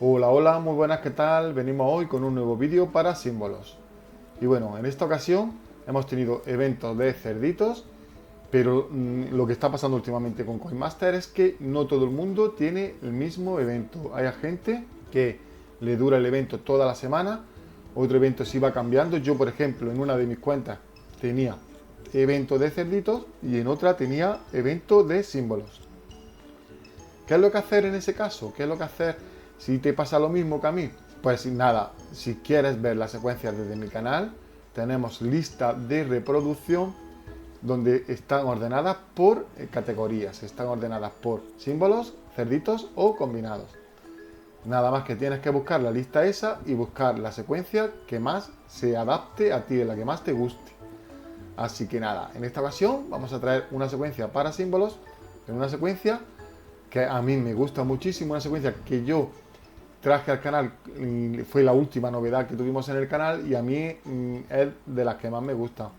Hola, hola, muy buenas, ¿qué tal? Venimos hoy con un nuevo vídeo para símbolos. Y bueno, en esta ocasión hemos tenido eventos de cerditos, pero lo que está pasando últimamente con CoinMaster es que no todo el mundo tiene el mismo evento. Hay gente que le dura el evento toda la semana, otro evento sí va cambiando. Yo, por ejemplo, en una de mis cuentas tenía evento de cerditos y en otra tenía evento de símbolos. ¿Qué es lo que hacer en ese caso? ¿Qué es lo que hacer si te pasa lo mismo que a mí? Pues nada, si quieres ver las secuencias desde mi canal, tenemos lista de reproducción donde están ordenadas por categorías, están ordenadas por símbolos, cerditos o combinados. Nada más que tienes que buscar la lista esa y buscar la secuencia que más se adapte a ti, la que más te guste. Así que nada, en esta ocasión vamos a traer una secuencia para símbolos, en una secuencia que a mí me gusta muchísimo, una secuencia que yo traje al canal, fue la última novedad que tuvimos en el canal y a mí es de las que más me gusta.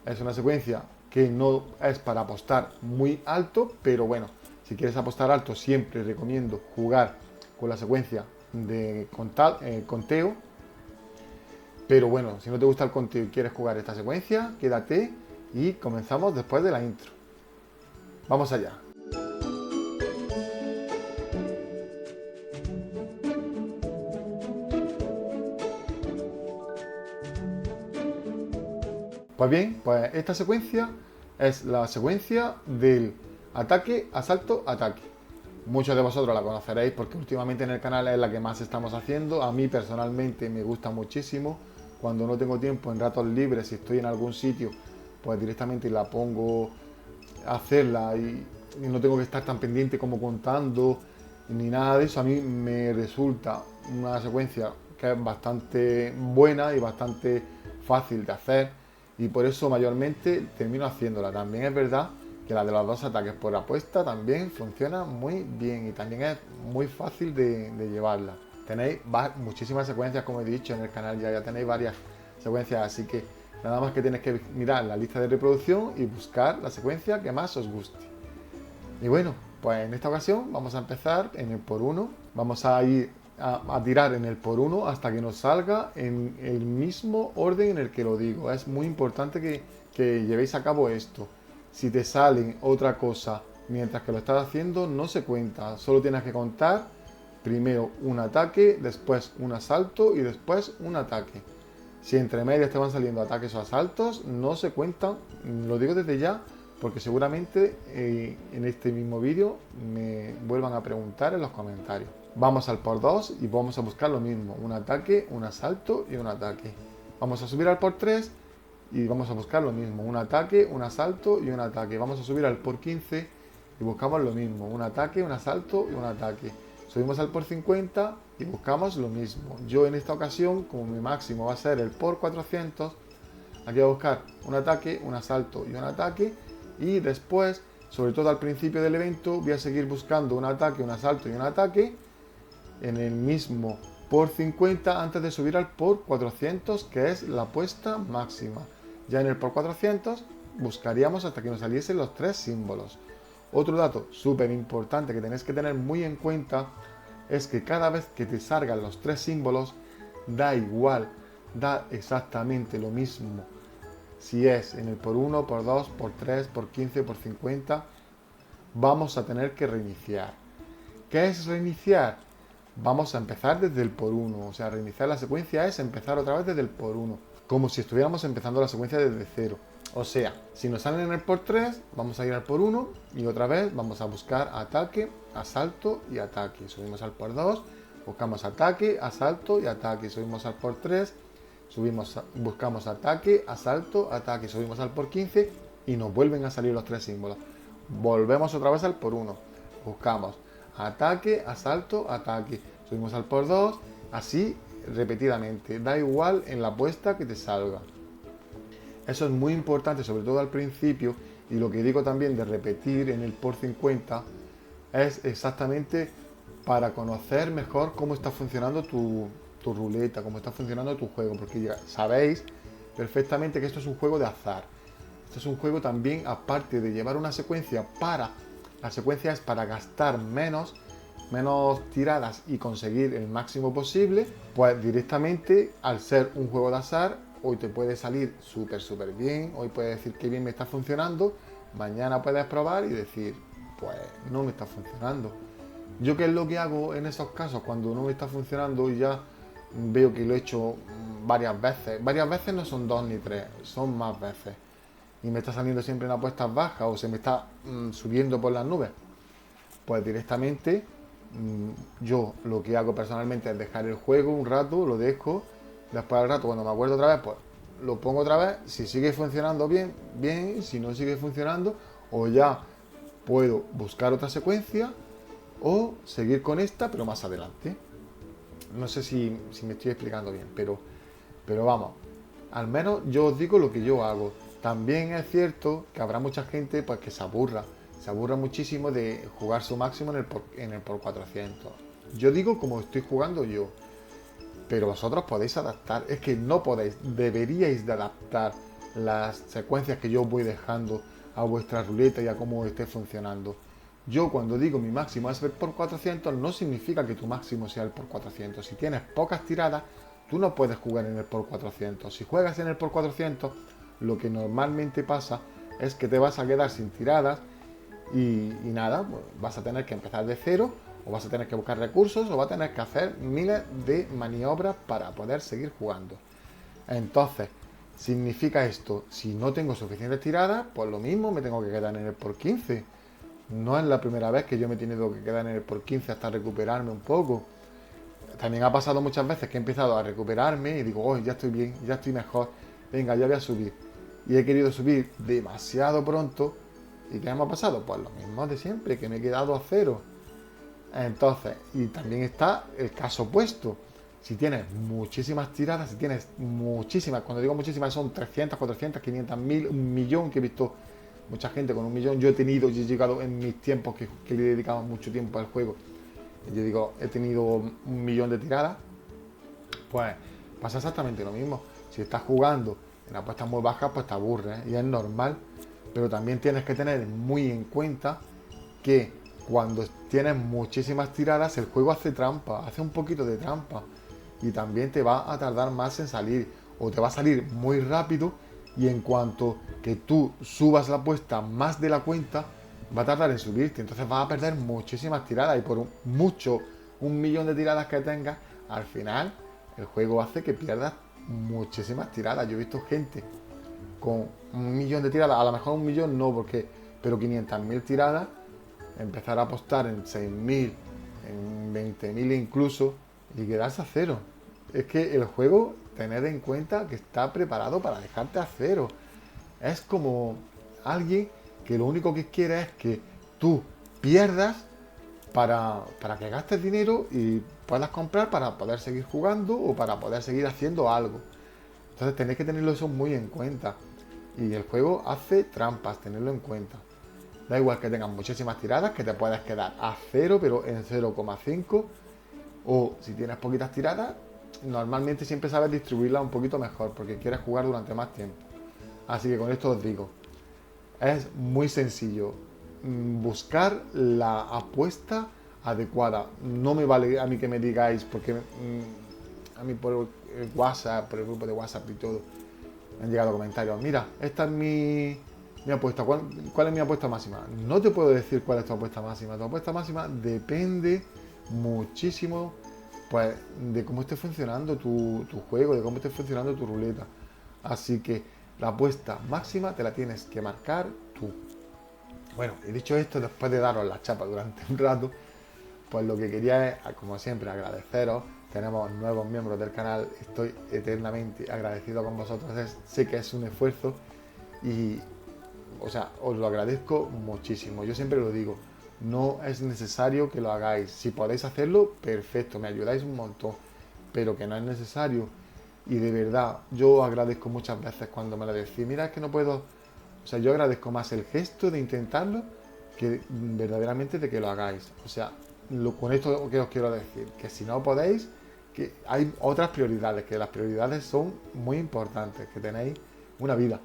Es una secuencia que no es para apostar muy alto, pero bueno, si quieres apostar alto siempre recomiendo jugar con la secuencia de conteo. Pero bueno, si no te gusta el conteo y quieres jugar esta secuencia, quédate y comenzamos después de la intro. Vamos allá. Pues bien, pues esta secuencia es la secuencia del ataque, asalto, ataque. Muchos de vosotros la conoceréis porque últimamente en el canal es la que más estamos haciendo. A mí personalmente me gusta muchísimo. Cuando no tengo tiempo en ratos libres, si estoy en algún sitio, pues directamente la pongo a hacerla y no tengo que estar tan pendiente como contando ni nada de eso. A mí me resulta una secuencia que es bastante buena y bastante fácil de hacer y por eso mayormente termino haciéndola. También es verdad que la de los dos ataques por apuesta también funciona muy bien y también es muy fácil de llevarla. Tenéis muchísimas secuencias, como he dicho, en el canal ya tenéis varias secuencias, así que nada más que tenéis que mirar la lista de reproducción y buscar la secuencia que más os guste. Y bueno, pues en esta ocasión vamos a empezar en el por uno. Vamos a ir a tirar en el por uno hasta que nos salga en el mismo orden en el que lo digo. Es muy importante que llevéis a cabo esto. Si te sale otra cosa mientras que lo estás haciendo, no se cuenta. Solo tienes que contar primero un ataque, después un asalto y después un ataque. Si entre medias te van saliendo ataques o asaltos, no se cuentan. Lo digo desde ya porque seguramente en este mismo vídeo me vuelvan a preguntar en los comentarios. Vamos al por 2 y vamos a buscar lo mismo, un ataque, un asalto y un ataque. Vamos a subir al por 3 y vamos a buscar lo mismo, un ataque, un asalto y un ataque. Vamos a subir al por 15 y buscamos lo mismo, un ataque, un asalto y un ataque. Subimos al por 50 y buscamos lo mismo. Yo en esta ocasión, como mi máximo va a ser el por 400, aquí voy a buscar un ataque, un asalto y un ataque y después, sobre todo al principio del evento, voy a seguir buscando un ataque, un asalto y un ataque en el mismo por 50 antes de subir al por 400, que es la apuesta máxima. Ya en el por 400 buscaríamos hasta que nos saliesen los tres símbolos. Otro dato súper importante que tenéis que tener muy en cuenta es que cada vez que te salgan los tres símbolos, da igual, da exactamente lo mismo. Si es en el por 1, por 2, por 3, por 15, por 50, vamos a tener que reiniciar. ¿Qué es reiniciar? Vamos a empezar desde el por 1. O sea, reiniciar la secuencia es empezar otra vez desde el por 1. Como si estuviéramos empezando la secuencia desde cero. O sea, si nos salen en el por 3, vamos a ir al por 1 y otra vez vamos a buscar ataque, asalto y ataque. Subimos al por 2, buscamos ataque, asalto y ataque. Subimos al por 3, buscamos ataque, asalto, ataque. Subimos al por 15 y nos vuelven a salir los tres símbolos. Volvemos otra vez al por 1. Buscamos ataque, asalto, ataque. Subimos al por 2, así repetidamente. Da igual en la apuesta que te salga. Eso es muy importante, sobre todo al principio, y lo que digo también de repetir en el por 50 es exactamente para conocer mejor cómo está funcionando tu ruleta, cómo está funcionando tu juego, porque ya sabéis perfectamente que esto es un juego de azar. Esto es un juego también, aparte de llevar una secuencia la secuencia es para gastar menos, menos tiradas y conseguir el máximo posible, pues directamente, al ser un juego de azar, hoy te puede salir súper bien, hoy puedes decir que bien me está funcionando, mañana puedes probar y decir, pues no me está funcionando. Yo qué es lo que hago en esos casos cuando no me está funcionando y ya veo que lo he hecho varias veces no son 2 ni 3, son más veces, y me está saliendo siempre en apuestas bajas o se me está subiendo por las nubes, pues directamente yo lo que hago personalmente es dejar el juego un rato, lo dejo, después al rato cuando me acuerdo otra vez, pues lo pongo otra vez, si sigue funcionando bien, bien, si no sigue funcionando, o ya puedo buscar otra secuencia o seguir con esta, pero más adelante. No sé si me estoy explicando bien, pero vamos, al menos yo os digo lo que yo hago. También es cierto que habrá mucha gente pues, que se aburra muchísimo de jugar su máximo en el por 400. Yo digo como estoy jugando yo, pero vosotros podéis adaptar. Es que no podéis, deberíais de adaptar las secuencias que yo voy dejando a vuestra ruleta y a cómo esté funcionando. Yo cuando digo mi máximo es el por 400 no significa que tu máximo sea el por 400. Si tienes pocas tiradas, tú no puedes jugar en el por 400. Si juegas en el por 400, lo que normalmente pasa es que te vas a quedar sin tiradas y nada, pues vas a tener que empezar de cero o vas a tener que buscar recursos o vas a tener que hacer miles de maniobras para poder seguir jugando. Entonces, significa esto, si no tengo suficientes tiradas, pues lo mismo me tengo que quedar en el por 15. No es la primera vez que yo me he tenido que quedar en el por 15 hasta recuperarme un poco. También ha pasado muchas veces que he empezado a recuperarme y digo, oh, ya estoy bien, ya estoy mejor, venga, ya voy a subir. Y he querido subir demasiado pronto. ¿Y qué me ha pasado? Pues lo mismo de siempre, que me he quedado a cero. Entonces, y también está el caso opuesto. Si tienes muchísimas tiradas, si tienes muchísimas, cuando digo muchísimas son 300, 400, 500 mil, un millón, que he visto mucha gente con un millón. Yo he llegado en mis tiempos que le he dedicado mucho tiempo al juego. Yo digo, he tenido un millón de tiradas. Pues pasa exactamente lo mismo. Si estás jugando en apuestas muy bajas, pues te aburres, ¿eh? Y es normal. Pero también tienes que tener muy en cuenta que cuando tienes muchísimas tiradas, el juego hace trampa, hace un poquito de trampa. Y también te va a tardar más en salir. O te va a salir muy rápido. Y en cuanto que tú subas la apuesta más de la cuenta, va a tardar en subirte. Entonces vas a perder muchísimas tiradas. Y por un millón de tiradas que tengas, al final el juego hace que pierdas muchísimas tiradas. Yo he visto gente con un millón de tiradas, a lo mejor un millón no, pero 500.000 tiradas, empezar a apostar en 6.000, en 20.000 incluso, y quedarse a cero. Es que el juego, tened en cuenta que está preparado para dejarte a cero. Es como alguien que lo único que quiere es que tú pierdas para que gastes dinero y puedas comprar para poder seguir jugando o para poder seguir haciendo algo. Entonces tenéis que tenerlo eso muy en cuenta. Y el juego hace trampas, tenerlo en cuenta. Da igual que tengas muchísimas tiradas, que te puedes quedar a cero, pero en 0,5. O si tienes poquitas tiradas, normalmente siempre sabes distribuirlas un poquito mejor, porque quieres jugar durante más tiempo. Así que con esto os digo, es muy sencillo. Buscar la apuesta adecuada. No me vale a mí que me digáis, porque a mí por el WhatsApp, por el grupo de WhatsApp y todo, me han llegado comentarios. Mira, esta es mi apuesta. ¿Cuál es mi apuesta máxima? No te puedo decir cuál es tu apuesta máxima. Tu apuesta máxima depende muchísimo, pues, de cómo esté funcionando tu juego, de cómo esté funcionando tu ruleta. Así que la apuesta máxima te la tienes que marcar tú. Bueno, y dicho esto, después de daros la chapa durante un rato, pues lo que quería es, como siempre, agradeceros. Tenemos nuevos miembros del canal, estoy eternamente agradecido con vosotros. Sé que es un esfuerzo y, o sea, os lo agradezco muchísimo. Yo siempre lo digo, no es necesario que lo hagáis. Si podéis hacerlo, perfecto, me ayudáis un montón, pero que no es necesario. Y de verdad, yo agradezco muchas veces cuando me lo decís. Mira, es que no puedo. O sea, yo agradezco más el gesto de intentarlo que verdaderamente de que lo hagáis. O sea, con esto que os quiero decir, que si no podéis, que hay otras prioridades, que las prioridades son muy importantes, que tenéis una vida,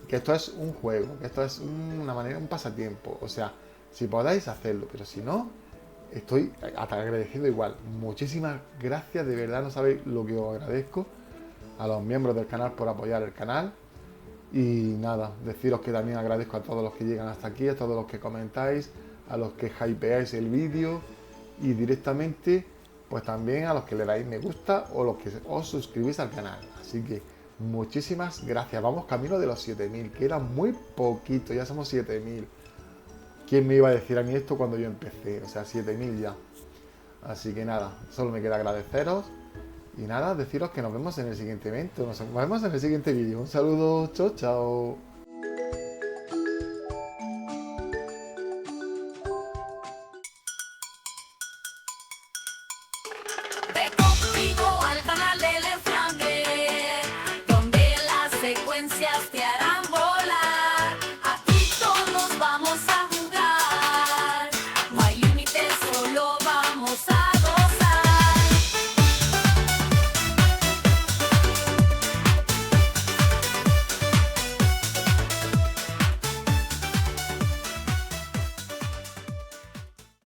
que esto es un juego, que esto es una manera, un pasatiempo. O sea, si podéis hacerlo, pero si no, estoy agradecido igual. Muchísimas gracias, de verdad, no sabéis lo que os agradezco a los miembros del canal por apoyar el canal. Y nada, deciros que también agradezco a todos los que llegan hasta aquí, a todos los que comentáis, a los que hypeáis el vídeo y directamente pues también a los que le dais me gusta o los que os suscribís al canal. Así que muchísimas gracias. Vamos camino de los 7000, que era muy poquito, ya somos 7000. ¿Quién me iba a decir a mí esto cuando yo empecé? O sea, 7000 ya. Así que nada, solo me queda agradeceros. Y nada, deciros que nos vemos en el siguiente evento, nos vemos en el siguiente vídeo. Un saludo, chao, chao.